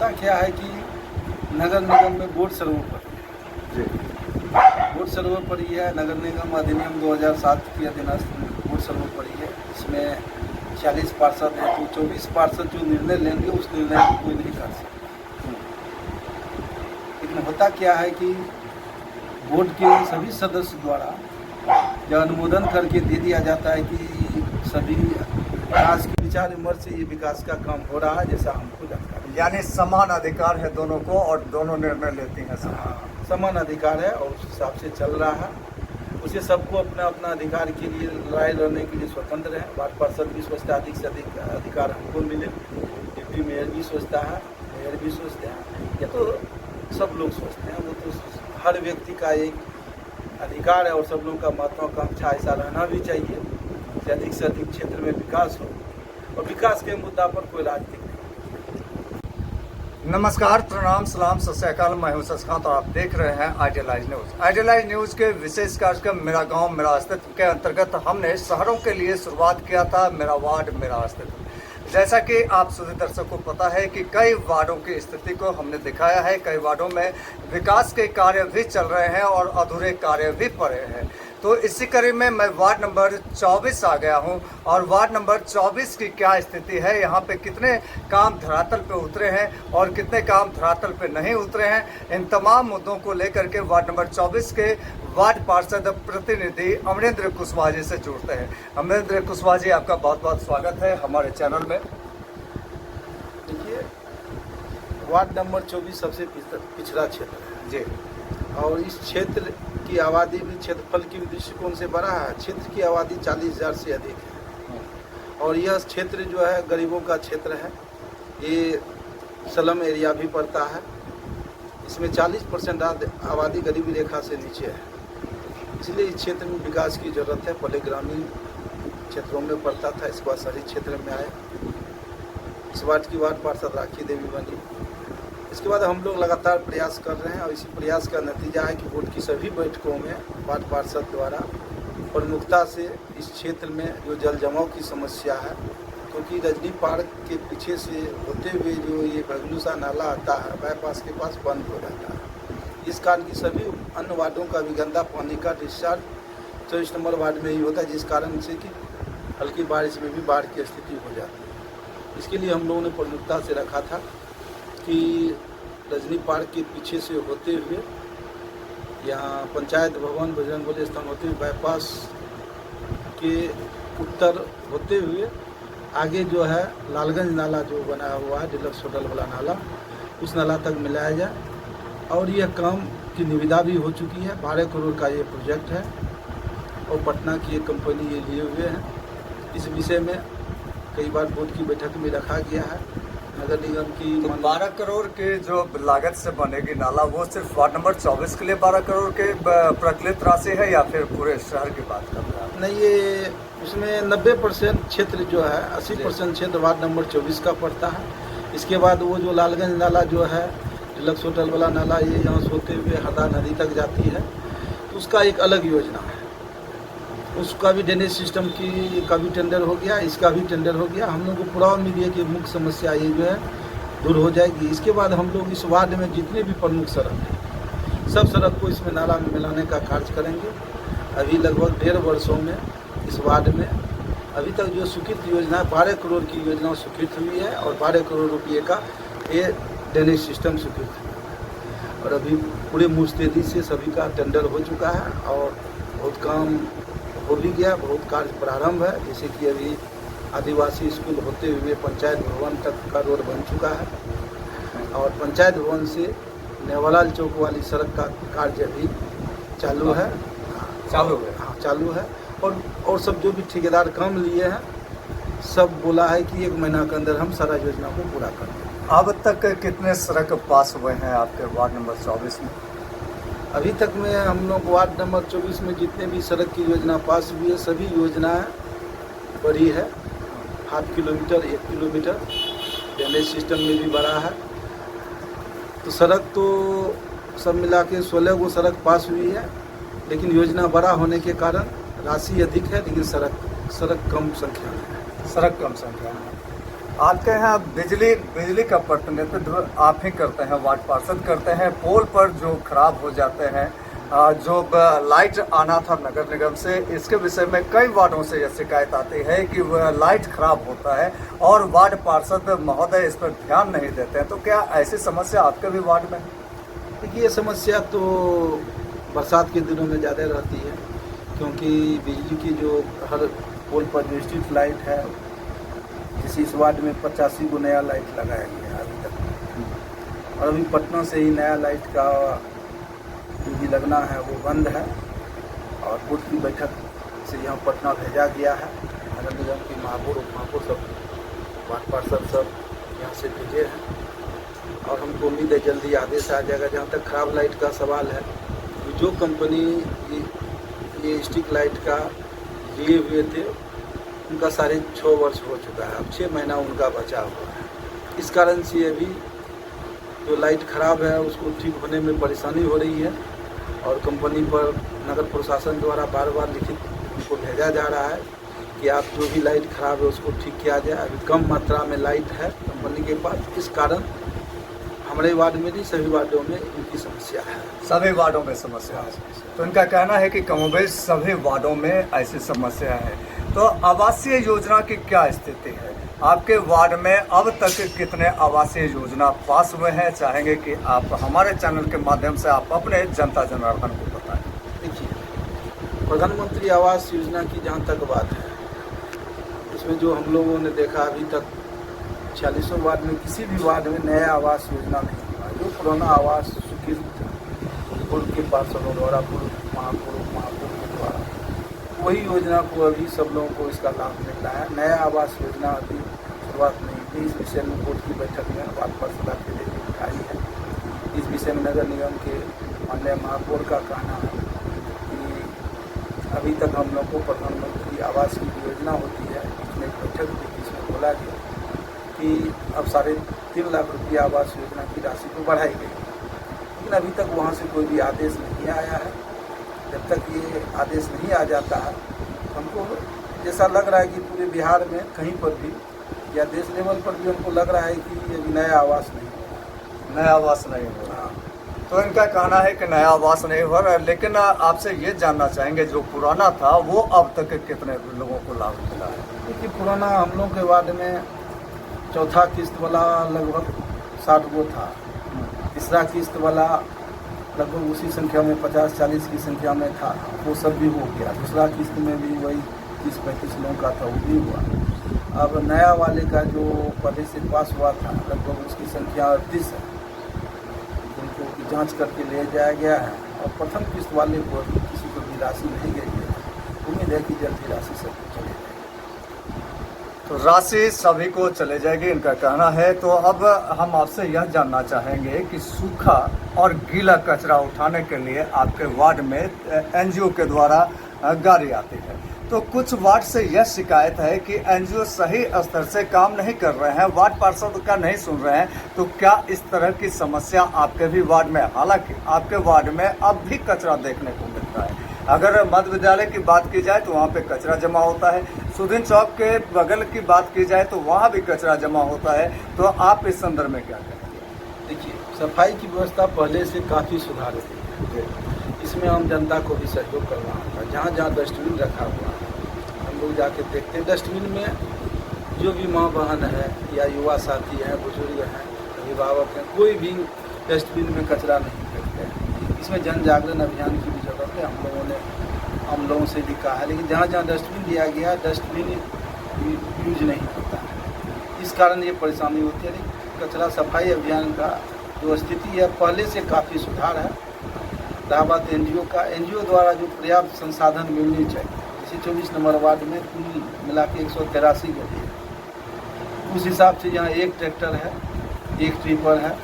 होता क्या है कि नगर निगम में बोर्ड सर्वोपरि जी बोर्ड सर्वोपरि है। नगर निगम अधिनियम 2007 की अधीनस्थ बोर्ड सर्वोपरि है। इसमें 40 पार्षद है, तो 24 पार्षद जो निर्णय लेंगे उस निर्णय को कोई नहीं कर सकता। लेकिन होता क्या है कि बोर्ड के सभी सदस्य द्वारा जब अनुमोदन करके दे दिया जाता है कि सभी विकास के विचार विमर्श से ये विकास का काम हो रहा है जैसा हमको जानकारी है। यानी समान अधिकार है दोनों को और दोनों निर्णय लेती हैं सब। हाँ, समान अधिकार है और उस हिसाब से चल रहा है। उसे सबको अपना अपना अधिकार के लिए लड़ाई लड़ने के लिए स्वतंत्र है। वार्ड पार्षद भी सोचता है अधिक से अधिक अधिकार हमको मिले, डिप्टी मेयर भी सोचता है, मेयर भी सोचते हैं, ये तो सब लोग सोचते हैं। वो तो हर व्यक्ति का एक अधिकार है और सब लोगों का महत्वाकांक्षा ऐसा रहना भी चाहिए कि अधिक से अधिक क्षेत्र में विकास हो और विकास के मुद्दा पर कोई राजनीति नहीं। नमस्कार, प्रणाम, सलाम, सत श्री अकाल। मैं हूं शशिकांत और आप देख रहे हैं आइडियलाइज न्यूज। आइडियलाइज न्यूज के विशेष कार्यक्रम मेरा गांव मेरा अस्तित्व के अंतर्गत हमने शहरों के लिए शुरुआत किया था मेरा वार्ड मेरा अस्तित्व। जैसा कि आप सभी दर्शकों को पता है कि कई वार्डों की स्थिति को हमने दिखाया है। कई वार्डों में विकास के कार्य भी चल रहे हैं और अधूरे कार्य भी पड़े हैं। तो इसी कड़ी में मैं वार्ड नंबर 24 आ गया हूं और वार्ड नंबर 24 की क्या स्थिति है, यहाँ पे कितने काम धरातल पे उतरे हैं और कितने काम धरातल पे नहीं उतरे हैं, इन तमाम मुद्दों को लेकर के वार्ड नंबर 24 के वार्ड पार्षद प्रतिनिधि अमरेंद्र कुशवाहा जी से जुड़ते हैं। अमरेंद्र कुशवाहा जी, आपका बहुत बहुत स्वागत है हमारे चैनल में। देखिए, वार्ड नंबर 24 सबसे पिछड़ा क्षेत्र है जी, और इस क्षेत्र की आबादी भी क्षेत्रफल के दृष्टिकोण से बड़ा है। क्षेत्र की आबादी 40,000 से अधिक है और यह क्षेत्र जो है गरीबों का क्षेत्र है। ये स्लम एरिया भी पड़ता है। इसमें 40% आबादी गरीबी रेखा से नीचे है, इसलिए इस क्षेत्र में विकास की ज़रूरत है। पहले ग्रामीण क्षेत्रों में पड़ता था, इसके बाद शहरी क्षेत्र में आए। इस वार्ड की वार्ड पार्षद राखी देवी बनी। इसके बाद हम लोग लगातार प्रयास कर रहे हैं और इसी प्रयास का नतीजा है कि बोर्ड की सभी बैठकों में वार्ड पार्षद द्वारा प्रमुखता से इस क्षेत्र में जो जल जमाव की समस्या है, क्योंकि रजनी पार्क के पीछे से होते हुए जो ये भगलूसा नाला आता है बाईपास के पास बंद हो जाता है। इस कारण की सभी अन्य वार्डों का भी गंदा पानी का डिस्चार्ज 24 नंबर वार्ड में ही होता है, जिस कारण से कि हल्की बारिश में भी बाढ़ की स्थिति हो जाती है। इसके लिए हम लोगों ने प्रमुखता से रखा था कि रजनी पार्क के पीछे से होते हुए यहाँ पंचायत भवन बजरंगबली स्थान होते हुए बाईपास के उत्तर होते हुए आगे जो है लालगंज नाला जो बना हुआ है डिलक्स होटल वाला नाला, उस नाला तक मिलाया जाए। और यह काम की निविदा भी हो चुकी है। 12 करोड़ का ये प्रोजेक्ट है और पटना की एक कंपनी ये लिए हुए हैं। इस विषय में कई बार बोर्ड की बैठक में रखा गया है। नगर निगम की तो 12 करोड़ के जो लागत से बनेगी नाला, वो सिर्फ वार्ड नंबर 24 के लिए 12 करोड़ के प्रचलित राशि है या फिर पूरे शहर की बात कर रहे हैं? नहीं, ये उसमें 90% क्षेत्र जो है 80% क्षेत्र वार्ड नंबर 24 का पड़ता है। इसके बाद वो जो लालगंज नाला जो है डिलक्स होटल वाला नाला, ये यहाँ से होते हुए हरदा नदी तक जाती है, तो उसका एक अलग योजना है। उसका भी ड्रेनेज सिस्टम की का भी टेंडर हो गया, इसका भी टेंडर हो गया। हम लोग को पूरा उम्मीद है कि मुख्य समस्या ये जो है दूर हो जाएगी। इसके बाद हम लोग इस वार्ड में जितने भी प्रमुख सड़क हैं सब सड़क को इसमें नाला में मिलाने का कार्य करेंगे। अभी लगभग 1.5 वर्षों में इस वार्ड में अभी तक जो स्वीकृत योजना है 12 करोड़ की योजना स्वीकृत हुई है और 12 करोड़ रुपये का ये ड्रेनेज सिस्टम स्वीकृत हुआ और अभी पूरे मुस्तैदी से सभी का टेंडर हो चुका है और बहुत काम हो भी गया। बहुत कार्य प्रारंभ है, जैसे कि अभी आदिवासी स्कूल होते हुए पंचायत भवन तक का रोड बन चुका है और पंचायत भवन से नेवालाल चौक वाली सड़क का कार्य भी चालू है। हाँ, चालू है। और सब जो भी ठेकेदार काम लिए हैं सब बोला है कि 1 महीना के अंदर हम सारा योजना को पूरा कर देंगे। अब तक कितने सड़क पास हुए हैं आपके वार्ड नंबर 24 में? अभी तक में हम लोग वार्ड नंबर 24 में जितने भी सड़क की योजना पास हुई है सभी योजनाएं बड़ी है। 0.5 किलोमीटर 1 किलोमीटर ड्रेनेज सिस्टम में भी बड़ा है। तो सड़क तो सब मिला के 16 गो सड़क पास हुई है, लेकिन योजना बड़ा होने के कारण राशि अधिक है, लेकिन सड़क कम संख्या में है। सड़क कम संख्या में। आपके यहाँ बिजली का प्रतिनिधित्व आप ही करते हैं, वार्ड पार्षद करते हैं। पोल पर जो खराब हो जाते हैं, जो लाइट आना था नगर निगम से, इसके विषय में कई वार्डों से यह शिकायत आती है कि वह लाइट खराब होता है और वार्ड पार्षद महोदय इस पर ध्यान नहीं देते हैं। तो क्या ऐसी समस्या आपके भी वार्ड में है? देखिए, ये समस्या तो बरसात के दिनों में ज़्यादा रहती है, क्योंकि बिजली की जो हर पोल पर जो स्ट्रीट लाइट है, जैसे इस वार्ड में 85 को नया लाइट लगाया गया है अभी तक, और अभी पटना से ही नया लाइट का जो भी लगना है वो बंद है, और बोर्ड की बैठक से यहाँ पटना भेजा गया है। नगर निगम की महापौर उप महापौर सब वार्ड पार्षद सब यहाँ से भेजे हैं, और हमको उम्मीद है जल्दी आदेश आ जाएगा। जहाँ तक खराब लाइट का सवाल है, जो कंपनी ये स्ट्रीट लाइट का लिए हुए थे, उनका 6.5 वर्ष हो चुका है, अब 6 महीना उनका बचा हुआ है। इस कारण से अभी जो लाइट खराब है उसको ठीक होने में परेशानी हो रही है, और कंपनी पर नगर प्रशासन द्वारा बार बार लिखित उनको भेजा जा रहा है कि आप जो भी लाइट खराब है उसको ठीक किया जाए। अभी कम मात्रा में लाइट है कंपनी के पास, इस कारण हमारे वार्ड में नहीं, सभी वार्डों में इनकी समस्या है। सभी वार्डों में समस्या है। तो इनका कहना है कि कमोबेश सभी वार्डों में ऐसी समस्या है। तो आवासीय योजना की क्या स्थिति है आपके वार्ड में? अब तक कितने आवासीय योजना पास हुए हैं? चाहेंगे कि आप हमारे चैनल के माध्यम से आप अपने जनता जनार्दन को बताएं। देखिए, प्रधानमंत्री आवास योजना की जहाँ तक बात है, इसमें जो हम लोगों ने देखा अभी तक 46 वार्ड में किसी भी वार्ड में नया आवास योजना नहीं हुआ। जो पुराना आवास स्वीकृत था पूर्व के पार्षदों द्वारा, पूर्व महापौर के द्वारा, वही योजना को अभी सब लोगों को इसका लाभ मिल रहा है। नया आवास योजना अभी शुरुआत नहीं थी। इस विषय में बोर्ड की बैठक में वार्ड पार्षद के लिए उठाई है। इस विषय में नगर निगम के माननीय महापौर का कहना है कि अभी तक हम लोग को प्रधानमंत्री आवास की योजना होती है, इसमें एक बैठक हुई, जिसमें बोला गया कि अब 3.5 लाख रुपया आवास योजना की राशि को बढ़ाई गई, लेकिन अभी तक वहाँ से कोई भी आदेश नहीं आया है। जब तक ये आदेश नहीं आ जाता है, हमको जैसा लग रहा है कि पूरे बिहार में कहीं पर भी या देश लेवल पर भी हमको लग रहा है कि अभी नया आवास नहीं हो रहा। नया आवास नहीं हो रहा। तो इनका कहना है कि नया आवास नहीं हो रहा है, लेकिन आपसे ये जानना चाहेंगे जो पुराना था वो अब तक कितने लोगों को लाभ मिला है? देखिए, पुराना हम लोग के वार्ड में चौथा किस्त वाला लगभग 60 गो था, तीसरा किस्त वाला लगभग उसी संख्या में 50-40 की संख्या में था, वो सब भी हो गया। दूसरा किस्त में भी वही 30-35 लोगों का था, वो भी हुआ। अब नया वाले का जो पहले से पास हुआ था, लगभग उसकी संख्या 38 है, जिनको की जांच करके ले जाया गया है, और प्रथम किस्त वाले को अभी किसी को भी राशि नहीं गई है। उम्मीद है कि जल्दी राशि सब चले जाएगी। तो राशि सभी को चले जाएगी, इनका कहना है। तो अब हम आपसे यह जानना चाहेंगे कि सूखा और गीला कचरा उठाने के लिए आपके वार्ड में एनजीओ के द्वारा गाड़ी आती है, तो कुछ वार्ड से यह शिकायत है कि एनजीओ सही स्तर से काम नहीं कर रहे हैं, वार्ड पार्षद का नहीं सुन रहे हैं। तो क्या इस तरह की समस्या आपके भी वार्ड में? हालांकि आपके वार्ड में अब भी कचरा देखने को मिलता है। अगर मध्य विद्यालय की बात की जाए तो वहाँ पे कचरा जमा होता है, सुदीन चौक के बगल की बात की जाए तो वहाँ भी कचरा जमा होता है। तो आप इस संदर्भ में क्या कहेंगे? देखिए, सफाई की व्यवस्था पहले से काफ़ी सुधार हुई है। इसमें हम जनता को भी सहयोग कर रहा था। जहाँ जहाँ डस्टबिन रखा हुआ है, हम लोग जाके देखते हैं। डस्टबिन में जो भी माँ बहन है या युवा साथी हैं, बुजुर्ग हैं, अभिभावक हैं, कोई भी डस्टबिन में कचरा नहीं फेंकते हैं। इसमें जन जागरण अभियान की भी जरूरत है। हम लोगों से भी कहा है, लेकिन जहाँ जहाँ डस्टबिन दिया गया, डस्टबिन यूज नहीं होता है। इस कारण ये परेशानी होती है। लेकिन कचरा सफाई अभियान का जो स्थिति है, पहले से काफ़ी सुधार है। रहा बात एनजीओ का, एनजीओ द्वारा जो पर्याप्त संसाधन मिलनी चाहिए, जैसे 24 नंबर वार्ड में कुल मिला के 183 गली है, उस हिसाब से यहाँ 1 ट्रैक्टर है, 1 ट्रिपर है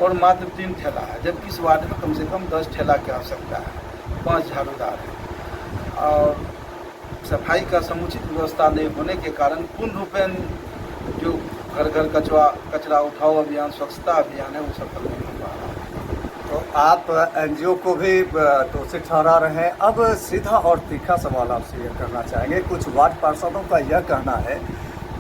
और मात्र 3 ठेला है, जबकि इस वार्ड में कम से कम 10 ठेला की आवश्यकता है, 5 झाड़ूदार है। और सफाई का समुचित व्यवस्था नहीं होने के कारण पूर्ण रूपेण जो घर घर कचरा उठाओ अभियान, स्वच्छता अभियान है, वो सफल नहीं हो पा रहा है। तो आप एनजीओ को भी दोषी ठहरा रहे हैं। अब सीधा और तीखा सवाल आपसे यह करना चाहेंगे, कुछ वार्ड पार्षदों का यह कहना है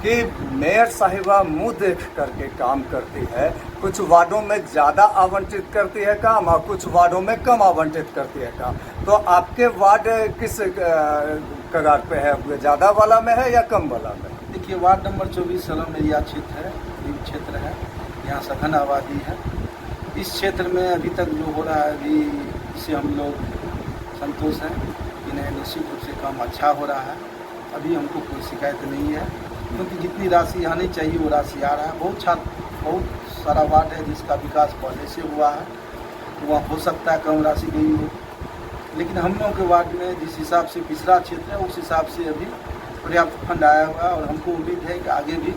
कि मेयर साहिबा मुंह देख करके काम करती है। कुछ वार्डों में ज़्यादा आवंटित करती है काम और कुछ वार्डों में कम आवंटित करती है काम। तो आपके वार्ड किस कगार पे है, ज़्यादा वाला में है या कम वाला में? देखिए, वार्ड नंबर 24 सलम एरिया क्षेत्र है, गरीब क्षेत्र है, यहाँ सघन आबादी है। इस क्षेत्र में अभी तक जो हो रहा है, अभी इससे हम लोग संतोष हैं कि नहीं, निश्चित रूप से काम अच्छा हो रहा है। अभी हमको कोई शिकायत नहीं है, क्योंकि जितनी राशि आनी चाहिए वो राशि आ रहा है। बहुत सारा वार्ड है जिसका विकास पहले से हुआ है, वहाँ हो सकता है कम राशि गई हो, लेकिन हम लोगों के वार्ड में जिस हिसाब से पिछड़ा क्षेत्र है उस हिसाब से अभी पर्याप्त फंड आया हुआ है और हमको उम्मीद है कि आगे भी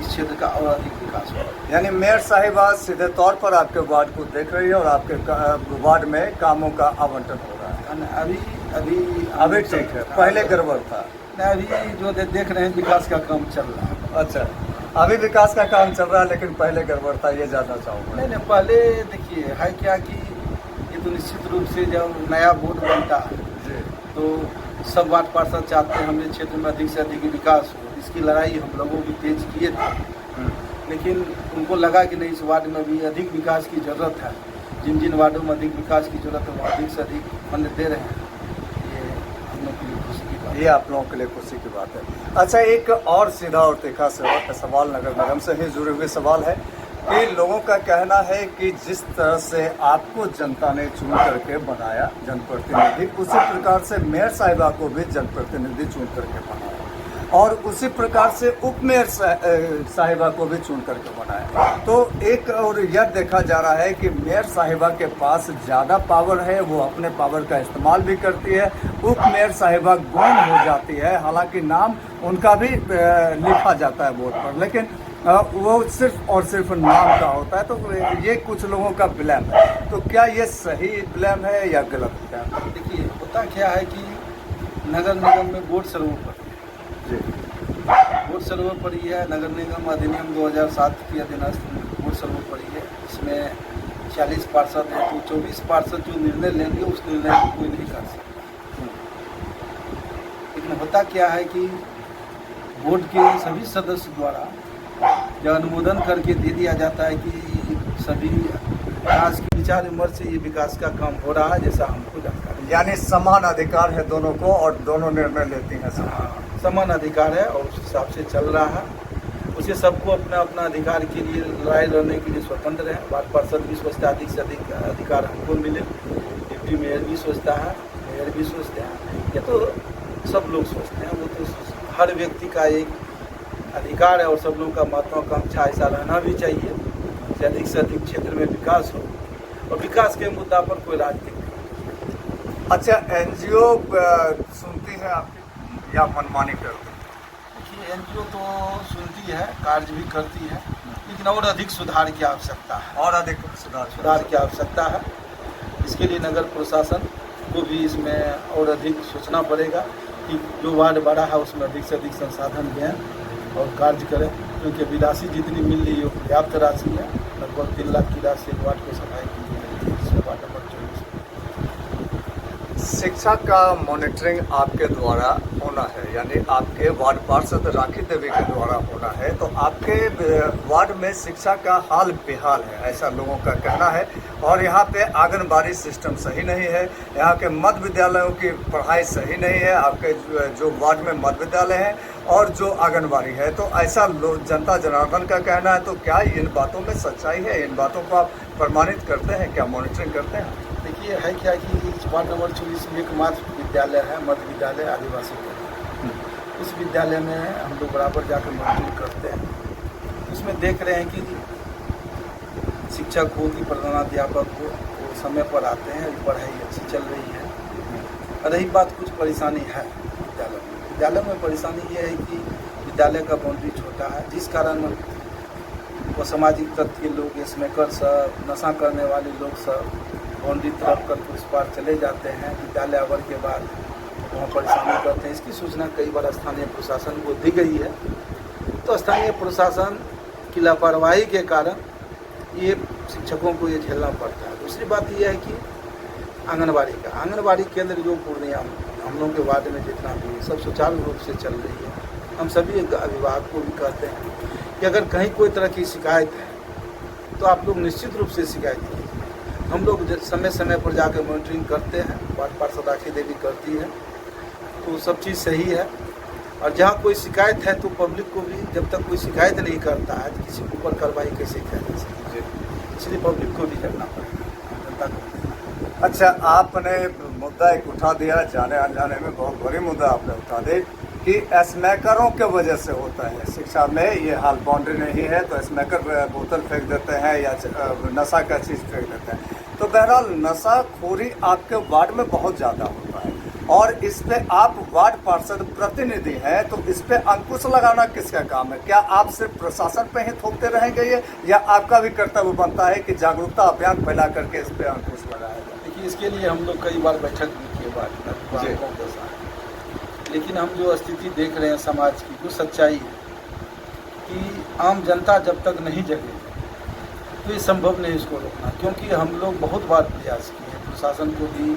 इस क्षेत्र का और अधिक विकास होगा। यानी मेयर साहिबा सीधे तौर पर आपके वार्ड को देख रही है और आपके वार्ड में कामों का आवंटन हो रहा है। अभी ठीक है, पहले गड़बड़ था। अभी जो देख रहे हैं विकास का काम चल रहा है। अच्छा, अभी विकास का काम चल रहा है, लेकिन पहले गड़बड़ था, ये जानना चाहूँगा। नहीं, पहले देखिए है क्या कि ये तो निश्चित रूप से जब नया बोर्ड बनता है जी, तो सब वार्ड पार्षद चाहते हैं हमारे क्षेत्र में अधिक से अधिक विकास हो। इसकी लड़ाई हम लोगों भी तेज किए थे, लेकिन उनको लगा कि नहीं, इस वार्ड में भी अधिक विकास की ज़रूरत है। जिन जिन वार्डों में अधिक विकास की ज़रूरत है वो अधिक से अधिक फंड दे रहे हैं। ये हम लोग के लिए खुशी की बात है। ये आप लोगों के लिए खुशी की बात है। अच्छा, एक और सीधा और तीखा सवाल नगर निगम से ही जुड़े हुए सवाल है कि लोगों का कहना है कि जिस तरह से आपको जनता ने चुन करके बनाया जनप्रतिनिधि, उसी प्रकार से मेयर साहिबा को भी जनप्रतिनिधि चुन करके बनाया और उसी प्रकार से उप मेयर साहिबा को भी चुन करके बनाया। तो एक और यह देखा जा रहा है कि मेयर साहिबा के पास ज़्यादा पावर है, वो अपने पावर का इस्तेमाल भी करती है। उप मेयर साहिबा गुम हो जाती है, हालांकि नाम उनका भी लिखा जाता है बोर्ड पर, लेकिन वो सिर्फ और सिर्फ नाम का होता है। तो ये कुछ लोगों का ब्लेम है, तो क्या ये सही ब्लेम है या गलत ब्लेम है? देखिए, होता क्या है कि नगर निगम में बोर्ड सर्वोपरि जी, बोर्ड सर्वोपरि है। नगर निगम अधिनियम 2007 के अधीनस्थ बोर्ड सर्वोपरि है। इसमें 40 पार्षद हैं, तो 24 पार्षद जो निर्णय लेंगे उस निर्णय को कोई नहीं कर सकता। लेकिन होता क्या है कि बोर्ड के सभी सदस्य द्वारा जब अनुमोदन करके दे दिया जाता है कि सभी विकास के विचार विमर्श से ये विकास का काम हो रहा है, जैसा हमको जानकारी। यानी समान अधिकार है दोनों को और दोनों निर्णय लेती हैं समान अधिकार है और उस हिसाब से चल रहा है। उसे सबको अपना अपना अधिकार के लिए लड़ाई लड़ने के लिए स्वतंत्र है। वार्ड पार्षद भी सोचता है अधिक से अधिक अधिकार हमको मिले, डिप्टी मेयर भी सोचता है, मेयर भी सोचते हैं, ये तो सब लोग सोचते हैं। वो तो हर व्यक्ति का एक अधिकार है और सब लोगों का महत्वाकांक्षा ऐसा रहना भी चाहिए कि अधिक से अधिक क्षेत्र में विकास हो और विकास के मुद्दा पर कोई राजनीति नहीं। अच्छा, एनजीओ सुनती है आपकी या मनमानी करती है? देखिए, एनजीओ तो सुनती है, कार्य भी करती है, लेकिन और अधिक सुधार की आवश्यकता है। और अधिक सुधार की आवश्यकता है। इसके लिए नगर प्रशासन को भी इसमें और अधिक सोचना पड़ेगा कि जो वार्ड बड़ा है उसमें अधिक से अधिक संसाधन दें और कार्य करें, क्योंकि अभी राशि जितनी मिल रही है वो पर्याप्त राशि है। लगभग 3 लाख की राशि एक वार्ड को सफाई की जाएगी, जिसमें वार्ड नंबर 24। शिक्षा का मॉनिटरिंग आपके द्वारा होना है, यानी आपके वार्ड पार्षद राखी देवी के द्वारा होना है। तो आपके वार्ड में शिक्षा का हाल बेहाल है, ऐसा लोगों का कहना है। और यहाँ पे आंगनबाड़ी सिस्टम सही नहीं है, यहाँ के मध्य विद्यालयों की पढ़ाई सही नहीं है। आपके जो वार्ड में मध्य विद्यालय है और जो आंगनबाड़ी है, तो ऐसा जनता जनार्दन का कहना है। तो क्या इन बातों में सच्चाई है? इन बातों को आप प्रमाणित करते हैं क्या, मॉनिटरिंग करते हैं? देखिए, है क्या कि वार्ड नंबर 24 में एकमात्र विद्यालय है, मध्य विद्यालय आदिवासी का। उस विद्यालय में हम लोग बराबर जाकर मॉनिटरिंग करते हैं। उसमें देख रहे हैं कि शिक्षक हो कि प्रधानाध्यापक हो वो समय पर आते हैं, पढ़ाई अच्छी चल रही है। रही बात, कुछ परेशानी है विद्यालय में परेशानी ये है कि विद्यालय का बाउंड्री छोटा है, जिस कारण वो सामाजिक तत्व के लोग, स्मोकर सब, नशा करने वाले लोग सब बाउंड्री तरफ करके उस पार चले जाते हैं। विद्यालय आवर के बाद वहाँ परेशानी करते हैं। इसकी सूचना कई बार स्थानीय प्रशासन को दी गई है, तो स्थानीय प्रशासन की लापरवाही के कारण ये शिक्षकों को ये झेलना पड़ता है। दूसरी बात यह है कि आंगनबाड़ी केंद्र जो पूर्णिया हम लोगों के वार्ड में जितना भी सब सुचारू रूप से चल रही है। हम सभी अभिभावक को भी कहते हैं कि अगर कहीं कोई तरह की शिकायत है तो आप लोग निश्चित रूप से शिकायत कीजिए। हम लोग समय समय पर जाकर मॉनिटरिंग करते हैं, वार्ड पार्षद राखी देवी करती है, तो सब चीज़ सही है। और जहाँ कोई शिकायत है तो पब्लिक को भी, जब तक कोई शिकायत नहीं करता है तो किसी के ऊपर कार्रवाई कैसे किया जा सकती है, इसलिए पब्लिक को भी करना पड़ेगा, जनता को। अच्छा, आपने मुद्दा एक उठा दिया, जाने अनजाने में बहुत बड़ी मुद्दा आपने उठा दी कि स्मैकरों के वजह से होता है शिक्षा में ये हाल। बाउंड्री नहीं है तो स्मैकर बोतल फेंक देते हैं या नशा का चीज़ फेंक देते हैं। तो बहरहाल नशाखोरी आपके वार्ड में बहुत ज़्यादा होता है और इस पे आप वार्ड पार्षद प्रतिनिधि हैं, तो इस पे अंकुश लगाना किसका काम है? क्या आप सिर्फ प्रशासन पे ही थोपते रहेंगे ये, या आपका भी कर्तव्य बनता है कि जागरूकता अभियान फैला करके इस पे अंकुश लगाया जाए? देखिए, इसके लिए हम लोग कई बार बैठक भी किए वार्ड अभिभावकों के साथ, लेकिन हम जो स्थिति देख रहे हैं समाज की, जो सच्चाई है कि आम जनता जब तक नहीं जगे तो ये संभव नहीं इसको रोकना। क्योंकि हम लोग बहुत बार प्रयास किए, प्रशासन को भी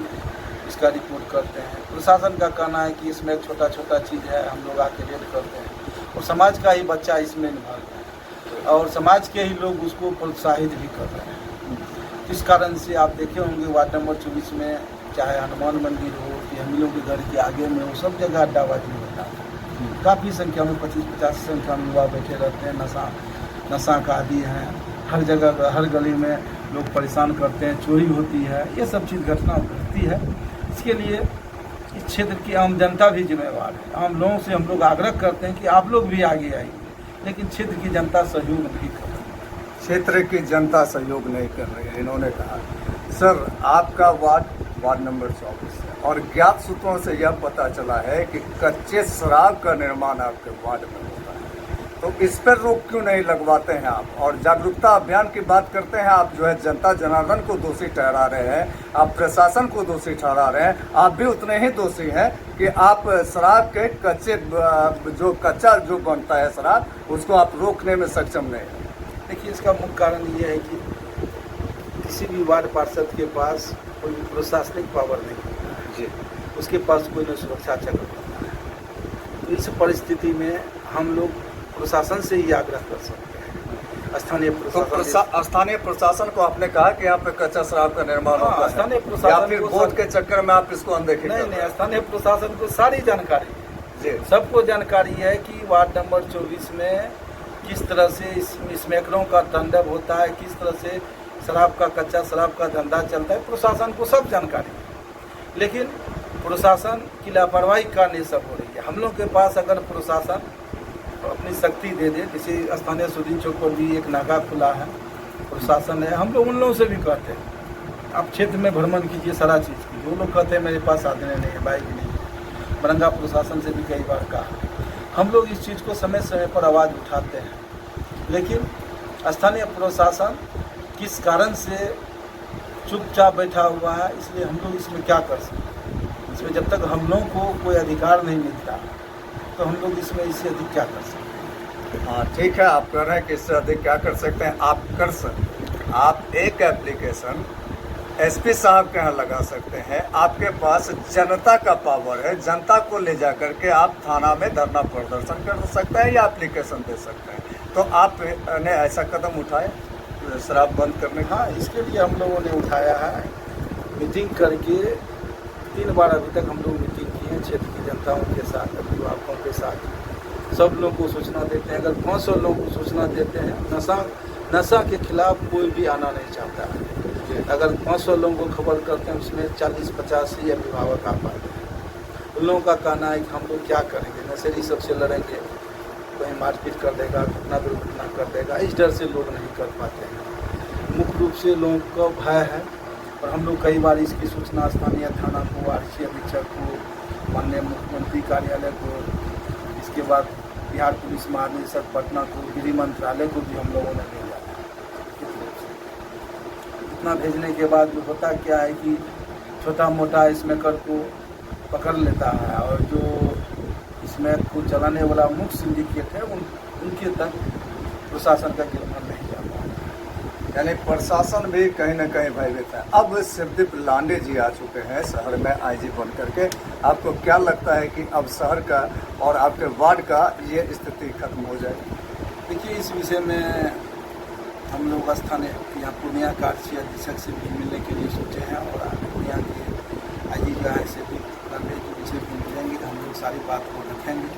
इसका रिपोर्ट करते हैं। प्रशासन का कहना है कि इसमें छोटा छोटा चीज़ है, हम लोग आके रेड करते हैं और समाज का ही बच्चा इसमें इन्वॉल्व है और समाज के ही लोग उसको प्रोत्साहित भी कर रहे हैं। इस कारण से आप देखे होंगे वार्ड नंबर 24 में चाहे हनुमान मंदिर हो कि हम लोग के घर के आगे में हो, सब जगह अड्डाबाजी होता है। काफ़ी संख्या में 25-50 संख्या में युवा बैठे रहते हैं, नशा का आदी हैं। हर जगह हर गली में लोग परेशान करते हैं, चोरी होती है, ये सब चीज़ घटना घटती है। इसके लिए इस क्षेत्र की आम जनता भी जिम्मेवार है। आम लोगों से हम लोग आग्रह करते हैं कि आप लोग भी आगे आइए, लेकिन क्षेत्र की जनता सहयोग नहीं कर रही। क्षेत्र की जनता सहयोग नहीं कर रही है, इन्होंने कहा। सर, आपका वार्ड नंबर 24 है और ज्ञात सूत्रों से यह पता चला है कि कच्चे शराब का निर्माण आपके वार्ड में होता है, तो इस पर रोक क्यों नहीं लगवाते हैं आप? और जागरूकता अभियान की बात करते हैं आप, जो है जनता जनार्दन को दोषी ठहरा रहे हैं, आप प्रशासन को दोषी ठहरा रहे हैं। आप भी उतने ही दोषी हैं कि आप शराब के कच्चा जो बनता है शराब, उसको आप रोकने में सक्षम नहीं है। देखिए, इसका मुख्य कारण ये है कि किसी भी वार्ड पार्षद के पास कोई प्रशासनिक पावर नहीं होता है जी, उसके पास कोई न सुरक्षा चक्र होता है। तो इस परिस्थिति में हम लोग प्रशासन से ही आग्रह कर सकते हैं। स्थानीय प्रशासन को आपने कहा कि यहाँ पे कच्चा शराब का निर्माण होता है, स्थानीय प्रशासन या फिर वोट के चक्कर में आप इसको अनदेखी? नहीं, स्थानीय प्रशासन को सारी जानकारी जी, सबको जानकारी है कि वार्ड नंबर 24 में किस तरह से स्मैकरों का तांडव होता है, किस तरह से शराब का कच्चा शराब का धंधा चलता है। प्रशासन को सब जानकारी है, लेकिन प्रशासन की लापरवाही करने सब हो रही है। हम लोग के पास अगर प्रशासन अपनी शक्ति दे दे, जैसे स्थानीय सुदीन चौक पर भी एक नाका खुला है, प्रशासन है, हम लोग उन लोगों से भी कहते हैं आप क्षेत्र में भ्रमण कीजिए, सारा चीज़ की। जो लोग कहते हैं मेरे पास साधन नहीं है, बाइक नहीं है, बरंगा प्रशासन से भी कई बार कहा। हम लोग इस चीज़ को समय समय पर आवाज़ उठाते हैं, लेकिन स्थानीय प्रशासन किस कारण से चुपचाप बैठा हुआ है, इसलिए हम लोग इसमें क्या कर सकते हैं? इसमें जब तक हम लोगों को कोई अधिकार नहीं मिलता तो हम लोग इसमें इससे अधिक क्या कर सकते हैं? हाँ, ठीक है, आप कह रहे हैं कि इससे अधिक क्या कर सकते हैं। आप कर सकते हैं, आप एक एप्लीकेशन एसपी साहब के यहाँ लगा सकते हैं। आपके पास जनता का पावर है, जनता को ले जा करके आप थाना में धरना प्रदर्शन कर सकते हैं या एप्लीकेशन दे सकते हैं। तो आपने ऐसा कदम उठाए शराब बंद करने का? हाँ, इसके लिए हम लोगों ने उठाया है, मीटिंग करके 3 बार अभी तक हम लोग मीटिंग किए हैं क्षेत्र की जनताओं के साथ, अभिभावकों के साथ। सब लोगों को सूचना देते हैं। अगर 500 लोगों को सूचना देते हैं, नशा के खिलाफ कोई भी आना नहीं चाहता है। अगर 500 लोगों को खबर करते हैं, उसमें 40-50 ही अभिभावक आ पाते हैं। उन लोगों का कहना है कि हम लोग क्या करेंगे, नशेड़ी सबसे लड़ेंगे, कहीं मारपीट कर देगा, घटना दुर्घटना कर देगा, इस डर से लोग नहीं कर पाते हैं। मुख्य रूप से लोगों को भय है और हम लोग कई बार इसकी सूचना स्थानीय थाना को, आरक्षी अधीक्षक को, माननीय मुख्यमंत्री कार्यालय को, इसके बाद बिहार पुलिस महानिदेशक पटना को, गृह मंत्रालय को भी हम लोगों ने भेजा है। इतना भेजने के बाद जो होता क्या है कि छोटा मोटा स्मैकर को पकड़ लेता है और जो स्मैक को चलाने वाला मुख्य सिंडिकेट है उनके तक प्रशासन का गिरफ्तार नहीं जा पाता। यानी प्रशासन भी कहीं ना कहीं भयभीत है। अब शिवदीप लांडे जी आ चुके हैं शहर में आईजी बन करके। आपको क्या लगता है कि अब शहर का और आपके वार्ड का ये स्थिति खत्म हो जाएगी? देखिए, इस विषय में हम लोग स्थानीय यहाँ पूर्णिया का आरक्षी अधीक्षक से भी मिलने के लिए सोचे हैं और पूर्णिया के आईजी जो है शिवदीप लांडे जी से भी मिलेंगे तो हम लोग सारी बात को रखेंगे।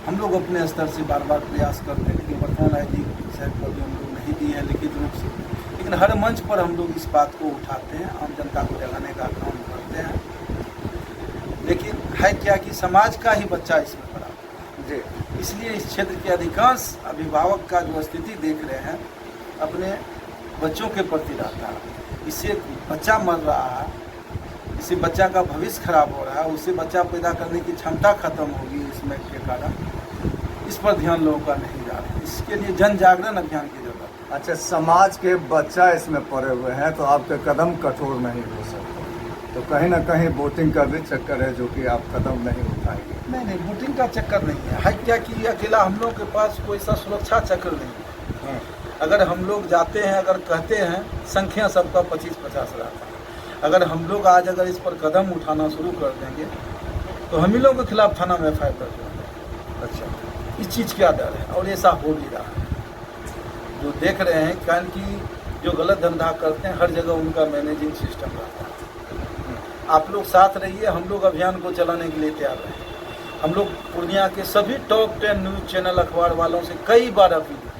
हम लोग अपने स्तर से बार बार प्रयास करते हैं, लेकिन वर्तमान आईजी साहब को भी हम लोग नहीं दिए हैं लिखित रूप से, लेकिन हर मंच पर हम लोग इस बात को उठाते हैं, आम जनता को जगाने का काम करते हैं। लेकिन है क्या कि समाज का ही बच्चा इसमें पड़ा जी, इसलिए इस क्षेत्र के अधिकांश अभिभावक का जो स्थिति देख रहे हैं अपने बच्चों के प्रति रहता है। इससे बच्चा मर रहा है, इससे बच्चा का भविष्य खराब हो रहा है, उससे बच्चा पैदा करने की क्षमता खत्म होगी इसमें के कारण। इस पर ध्यान लोगों का नहीं जा रहा है, इसके लिए जन जागरण अभियान की जरूरत है। अच्छा, समाज के बच्चा इसमें पड़े हुए हैं तो आपके कदम कठोर नहीं हो सकते, तो कहीं ना कहीं वोटिंग का भी चक्कर है जो कि आप कदम नहीं उठाएंगे? नहीं, वोटिंग का चक्कर नहीं है क्या कि अकेला हम लोग के पास कोई सा सुरक्षा चक्र नहीं है। अगर हम लोग जाते हैं, अगर कहते हैं, संख्या सबका 25-50 रहता है, अगर हम लोग आज अगर इस पर कदम उठाना शुरू कर देंगे तो हम ही लोगों के खिलाफ थाना में FIR दर्ज होगा। अच्छा, इस चीज़ क्या डर है और ऐसा हो भी रहा है। जो देख रहे हैं कारण कि जो गलत धंधा करते हैं हर जगह उनका मैनेजिंग सिस्टम रहता है। आप लोग साथ रहिए, हम लोग अभियान को चलाने के लिए तैयार हैं। हम लोग पूर्णिया के सभी टॉप 10 न्यूज़ चैनल अखबार वालों से कई बार अपील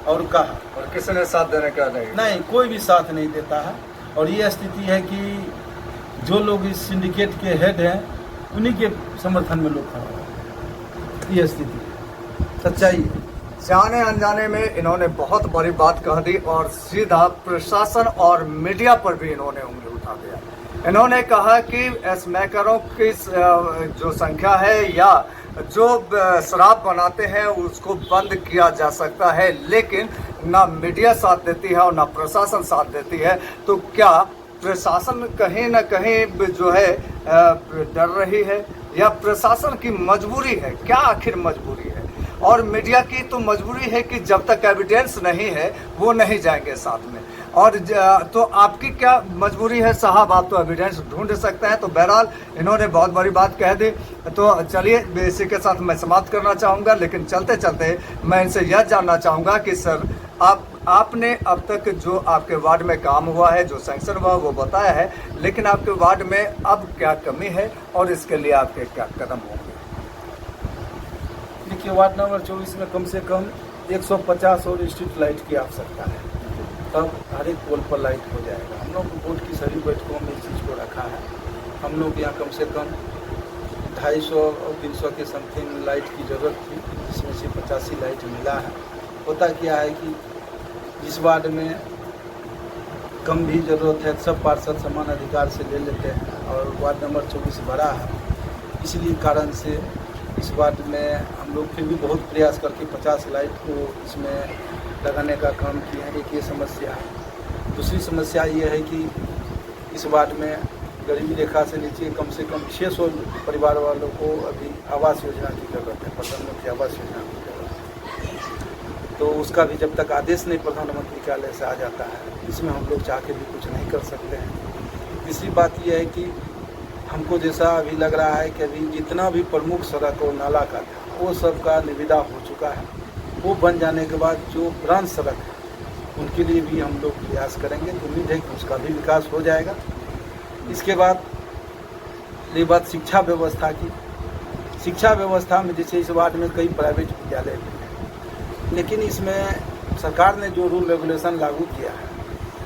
और कहा, और किसी ने साथ देने का नहीं, कोई भी साथ नहीं देता है। और ये स्थिति है कि जो लोग इस सिंडिकेट के हेड हैं उन्हीं के समर्थन में लोग खड़ा है। ये स्थिति सच्चाई है। जाने अनजाने में इन्होंने बहुत बड़ी बात कह दी और सीधा प्रशासन और मीडिया पर भी इन्होंने उंगली उठा दिया। इन्होंने कहा कि स्मैकरों की जो संख्या है या जो शराब बनाते हैं उसको बंद किया जा सकता है, लेकिन ना मीडिया साथ देती है और ना प्रशासन साथ देती है। तो क्या प्रशासन कहीं ना कहीं जो है डर रही है या प्रशासन की मजबूरी है? क्या आखिर मजबूरी है? और मीडिया की तो मजबूरी है कि जब तक एविडेंस नहीं है वो नहीं जाएंगे साथ में। और तो आपकी क्या मजबूरी है साहब? आप तो एविडेंस ढूंढ सकते हैं। तो बहरहाल इन्होंने बहुत बड़ी बात कह दी। तो चलिए, इसी के साथ मैं समाप्त करना चाहूँगा, लेकिन चलते चलते मैं इनसे यह जानना चाहूँगा कि सर आपने अब तक जो आपके वार्ड में काम हुआ है, जो सैंक्शन हुआ वो बताया है, लेकिन आपके वार्ड में अब क्या कमी है और इसके लिए आपके क्या कदम होंगे? देखिए, वार्ड नंबर 24 में कम से कम 150 और स्ट्रीट लाइट की आवश्यकता है, तब हर एक पोल पर लाइट हो जाएगा। हम लोग बोर्ड की सभी बैठकों में इस चीज़ को रखा है। हम लोग यहाँ कम से कम 250 और 300 के समथिंग लाइट की ज़रूरत थी, जिसमें से 85 लाइट मिला है। होता क्या है कि जिस वार्ड में कम भी ज़रूरत है सब पार्षद समान अधिकार से ले लेते हैं और वार्ड नंबर 24 बड़ा है, इसलिए कारण से इस वार्ड में हम लोग फिर भी बहुत प्रयास करके 50 लाइट को इसमें लगाने का काम किया है। एक ये समस्या है। दूसरी समस्या ये है कि इस वार्ड में गरीबी रेखा से नीचे कम से कम 600 परिवार वालों को अभी आवास योजना की ज़रूरत है, प्रधानमंत्री आवास योजना की ज़रूरत है। तो उसका भी जब तक आदेश नहीं प्रधानमंत्री कार्यालय से आ जाता है, इसमें हम लोग चाह के भी कुछ नहीं कर सकते हैं। तीसरी बात यह है कि हमको जैसा अभी लग रहा है कि अभी जितना भी प्रमुख सड़क और नाला का था वो सब का निविदा हो चुका है। वो बन जाने के बाद जो ब्रांच सड़क है उनके लिए भी हम लोग प्रयास करेंगे, तो उम्मीद है कि उसका भी विकास हो जाएगा। इसके बाद ये बात शिक्षा व्यवस्था की। शिक्षा व्यवस्था में जैसे इस वार्ड में कई प्राइवेट विद्यालय भी हैं, लेकिन इसमें सरकार ने जो रूल रेगुलेशन लागू किया है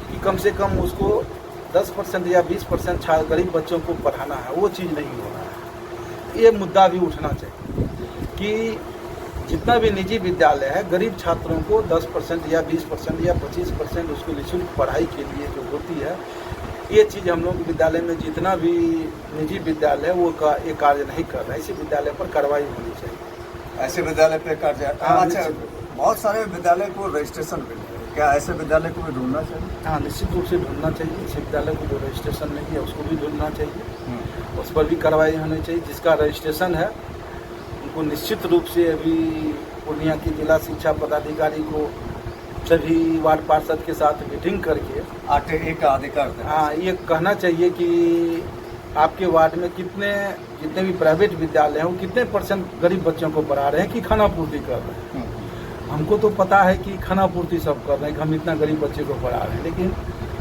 कि कम से कम उसको 10% या 20% गरीब बच्चों को पढ़ाना है, वो चीज़ नहीं हो रहा है। ये मुद्दा भी उठना चाहिए कि जितना भी निजी विद्यालय है गरीब छात्रों को 10% या 20% या 25% उसको निःशुल्क पढ़ाई के लिए जो होती है, ये चीज़ हम लोग विद्यालय में जितना भी निजी विद्यालय है वो ये कार्य नहीं कर रहा है। इसी विद्यालय पर कार्रवाई होनी चाहिए। ऐसे विद्यालय पे कार्य? अच्छा, बहुत सारे विद्यालय को रजिस्ट्रेशन भी नहीं है, क्या ऐसे विद्यालय को भी ढूंढना चाहिए? हाँ, निश्चित रूप से ढूंढना चाहिए। इस विद्यालय को जो रजिस्ट्रेशन नहीं है उसको भी ढूंढना चाहिए, उस पर भी कार्रवाई होनी चाहिए। जिसका रजिस्ट्रेशन है उनको निश्चित रूप से अभी पूर्णिया की जिला शिक्षा पदाधिकारी को सभी वार्ड पार्षद के साथ मीटिंग करके आटे एक आधे कर दें। हाँ, ये कहना चाहिए कि आपके वार्ड में जितने भी प्राइवेट विद्यालय हैं वो कितने % गरीब बच्चों को पढ़ा रहे हैं कि खाना पूर्ति कर रहे हैं। हमको तो पता है कि खाना पूर्ति सब कर रहे हैं कि हम इतना गरीब बच्चे को पढ़ा रहे हैं, लेकिन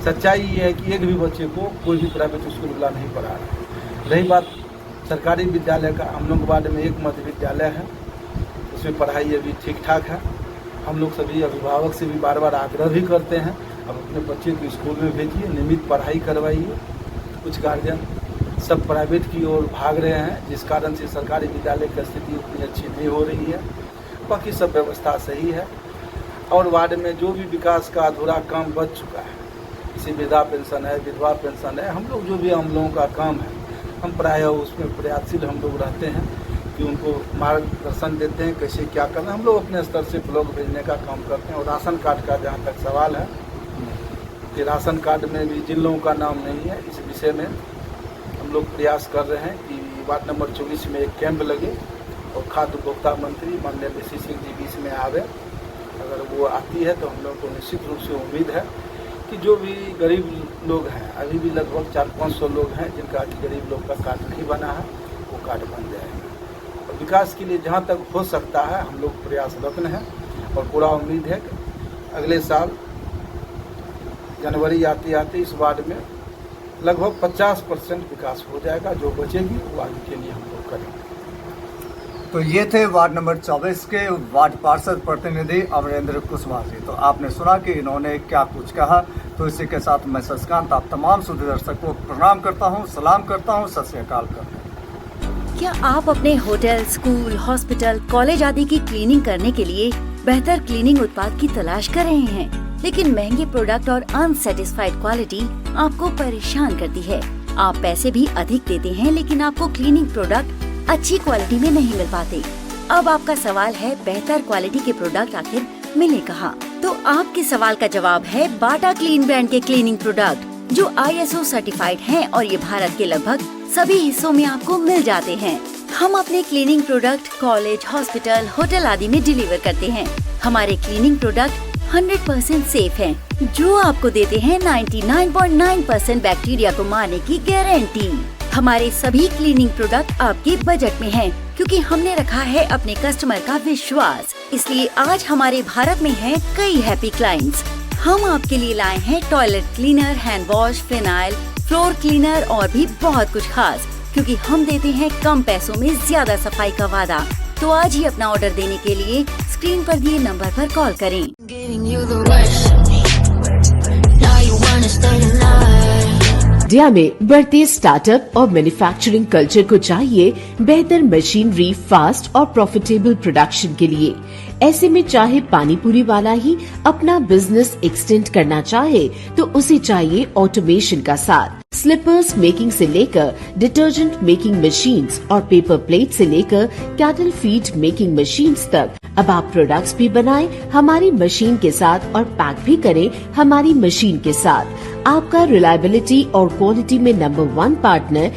सच्चाई ये है कि एक भी बच्चे को कोई भी प्राइवेट स्कूल वाला नहीं पढ़ा रहा है। रही बात सरकारी विद्यालय का, हम लोग वार्ड में एक मध्य विद्यालय है, उसमें पढ़ाई अभी ठीक ठाक है। हम लोग सभी अभिभावक से भी बार बार आग्रह भी करते हैं, अब अपने बच्चे को स्कूल में भेजिए, नियमित पढ़ाई करवाइए। कुछ गार्जियन सब प्राइवेट की ओर भाग रहे हैं, जिस कारण से सरकारी विद्यालय की स्थिति उतनी अच्छी नहीं हो रही है। बाकी सब व्यवस्था सही है और वार्ड में जो भी विकास का अधूरा काम बच चुका है, जैसे वृद्धा पेंशन है, विधवा पेंशन है, हम लोग जो भी हम लोगों का काम है, हम प्रायः उसमें प्रयासशील हम लोग रहते हैं कि उनको मार्गदर्शन देते हैं कैसे क्या करना। हम लोग अपने स्तर से ब्लॉक भेजने का काम करते हैं। और राशन कार्ड का जहाँ तक सवाल है कि राशन कार्ड में भी जिन लोगों का नाम नहीं है, इस विषय में हम लोग प्रयास कर रहे हैं कि वार्ड नंबर 24 में एक कैंप लगे और खाद्य उपभोक्ता मंत्री माननीय ऋषि सिंह जी बीच में आवे। अगर वो आती है तो हम लोग को निश्चित रूप से उम्मीद है कि जो भी गरीब लोग हैं, अभी भी लगभग 400-500 लोग हैं जिनका गरीब लोग का कार्ड नहीं बना है, वो कार्ड बन जाएगा। और विकास के लिए जहाँ तक हो सकता है हम लोग प्रयासरत हैं और पूरा उम्मीद है कि अगले साल जनवरी आते आते इस वार्ड में लगभग 50% विकास हो जाएगा। जो बचेगी वो आगे के लिए हम लोग करेंगे। तो ये थे वार्ड नंबर 24 के वार्ड पार्षद प्रतिनिधि अमरेंद्र कुशवाहा जी। तो आपने सुना कि इन्होंने क्या कुछ कहा। तो इसी के साथ मैं शशिकांत आप तमाम सुधी दर्शकों को प्रणाम करता हूँ, सलाम करता हूँ, सत श्री अकाल करता हूँ। क्या आप अपने होटल, स्कूल, हॉस्पिटल, कॉलेज आदि की क्लीनिंग करने के लिए बेहतर क्लीनिंग उत्पाद की तलाश कर रहे हैं, लेकिन महंगे प्रोडक्ट और अनसेटिस्फाइड क्वालिटी आपको परेशान करती है? आप पैसे भी अधिक देते हैं लेकिन आपको क्लीनिंग प्रोडक्ट अच्छी क्वालिटी में नहीं मिल पाते। अब आपका सवाल है बेहतर क्वालिटी के प्रोडक्ट आखिर मिले कहाँ? तो आपके सवाल का जवाब है बाटा क्लीन ब्रांड के क्लीनिंग प्रोडक्ट, जो ISO सर्टिफाइड हैं और ये भारत के लगभग सभी हिस्सों में आपको मिल जाते हैं। हम अपने cleaning product college, hospital, hotel आदि में डिलीवर करते हैं। हमारे क्लीनिंग प्रोडक्ट 100% सेफ हैं, जो आपको देते हैं 99.9% बैक्टीरिया को मारने की गारंटी। हमारे सभी क्लीनिंग प्रोडक्ट आपके बजट में हैं, क्योंकि हमने रखा है अपने कस्टमर का विश्वास। इसलिए आज हमारे भारत में हैं कई हैप्पी क्लाइंट्स। हम आपके लिए लाए हैं toilet cleaner, hand wash, phenyl, floor cleaner और भी बहुत कुछ खास, क्योंकि हम देते हैं कम पैसों में ज्यादा सफाई का वादा। तो आज ही अपना ऑर्डर देने के लिए स्क्रीन पर दिए नंबर पर कॉल करें। इंडिया में बढ़ते स्टार्टअप और मैन्युफैक्चरिंग कल्चर को चाहिए बेहतर मशीनरी, फास्ट और प्रॉफिटेबल प्रोडक्शन के लिए। ऐसे में चाहे पानीपुरी वाला ही अपना बिजनेस एक्सटेंड करना चाहे तो उसे चाहिए ऑटोमेशन का साथ। स्लीपर्स मेकिंग से लेकर डिटर्जेंट मेकिंग मशीन्स और पेपर प्लेट से लेकर कैटल फीड मेकिंग मशीन्स तक। अब आप प्रोडक्ट्स भी बनाएं हमारी मशीन के साथ और पैक भी करें हमारी मशीन के साथ। आपका रिलायबिलिटी और क्वालिटी में नंबर 1 पार्टनर